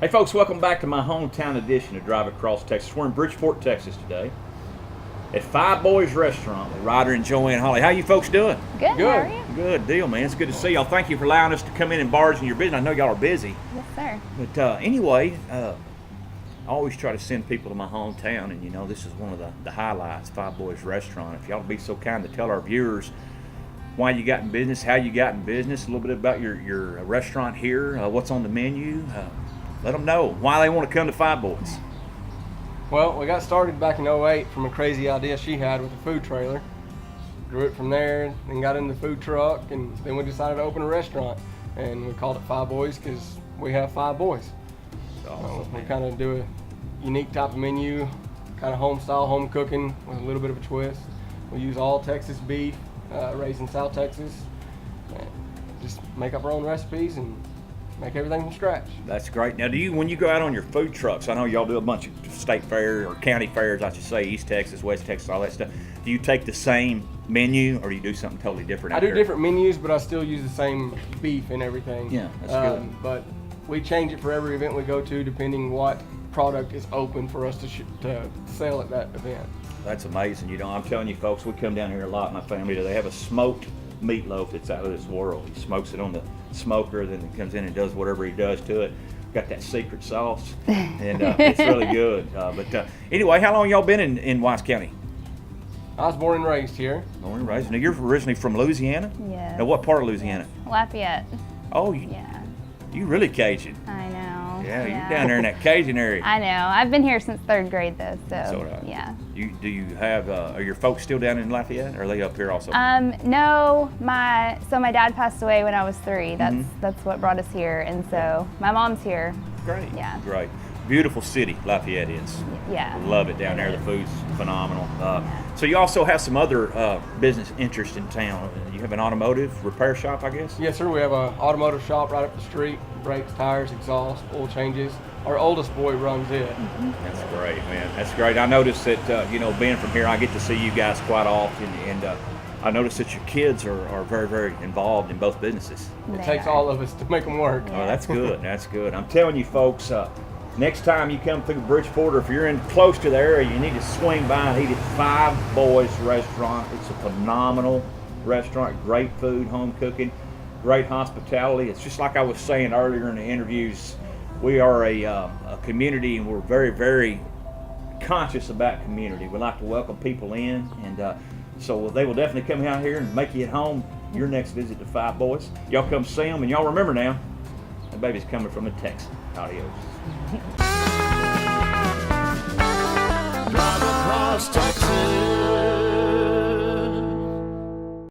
Hey folks, welcome back to my hometown edition of Drive Across Texas. We're in Bridgeport, Texas today at Five Boys Restaurant with Ryder and Joanne Holly. How you folks doing? Good. How are you? Good deal, man. It's good to see y'all. Thank you for allowing us to come in and barge in your business. I know y'all are busy. Yes, sir. But anyway, I always try to send people to my hometown, and you know, this is one of the highlights, Five Boys Restaurant. If y'all would be so kind to tell our viewers why you got in business, how you got in business, a little bit about your restaurant here, what's on the menu. Let them know why they want to come to Five Boys. Well, we got started back in '08 from a crazy idea she had with a food trailer. Grew it from there and got in the food truck, and then we decided to open a restaurant. And we called it Five Boys because we have five boys. Awesome, we kind of do a unique type of menu, kind of home style, home cooking with a little bit of a twist. We use all Texas beef, raised in South Texas. And just make up our own recipes and make everything from scratch. That's great. Now, when you go out on your food trucks, I know y'all do a bunch of state fairs or county fairs, I should say, East Texas, West Texas, all that stuff. Do you take the same menu or do you do something totally different? I do different menus, but I still use the same beef and everything. Yeah, that's good. But we change it for every event we go to, depending what product is open for us to sell at that event. That's amazing. You know, I'm telling you, folks, we come down here a lot. My family, they have a smoked meatloaf that's out of this world. He smokes it on the smoker, then he comes in and does whatever he does to it. Got that secret sauce, and it's really good. But anyway, how long y'all been in Wise County? I was born and raised here. Born and raised. Now, you're originally from Louisiana? Yes. Now, what part of Louisiana? Lafayette. Oh, Yeah. you really Cajun. I know. Yeah, you're down there in that Cajun area. I know. I've been here since third grade though, so right. yeah. Do you have? Are your folks still down in Lafayette, or are they up here also? No, my dad passed away when I was 3. That's what brought us here, and so my mom's here. Great. Yeah. Great. Beautiful city, Lafayette is. Yeah. Love it down there. The food's phenomenal. So you also have some other business interest in town. You have an automotive repair shop, I guess? Yes, sir. We have an automotive shop right up the street. Brakes, tires, exhaust, oil changes. Our oldest boy runs it. That's great, man. That's great. I noticed that, being from here, I get to see you guys quite often, and I noticed that your kids are very, very involved in both businesses. It takes all of us to make them work. Oh, that's good. That's good. I'm telling you, folks, next time you come through Bridgeport, or if you're in close to the area, you need to swing by and eat at Five Boys Restaurant. It's a phenomenal restaurant, great food, home cooking, great hospitality. It's just like I was saying earlier in the interviews, we are a community, and we're very, very conscious about community. We like to welcome people in, and so they will definitely come out here and make you at home your next visit to Five Boys. Y'all come see them, and y'all remember now, that baby's coming from a Texan. Adios.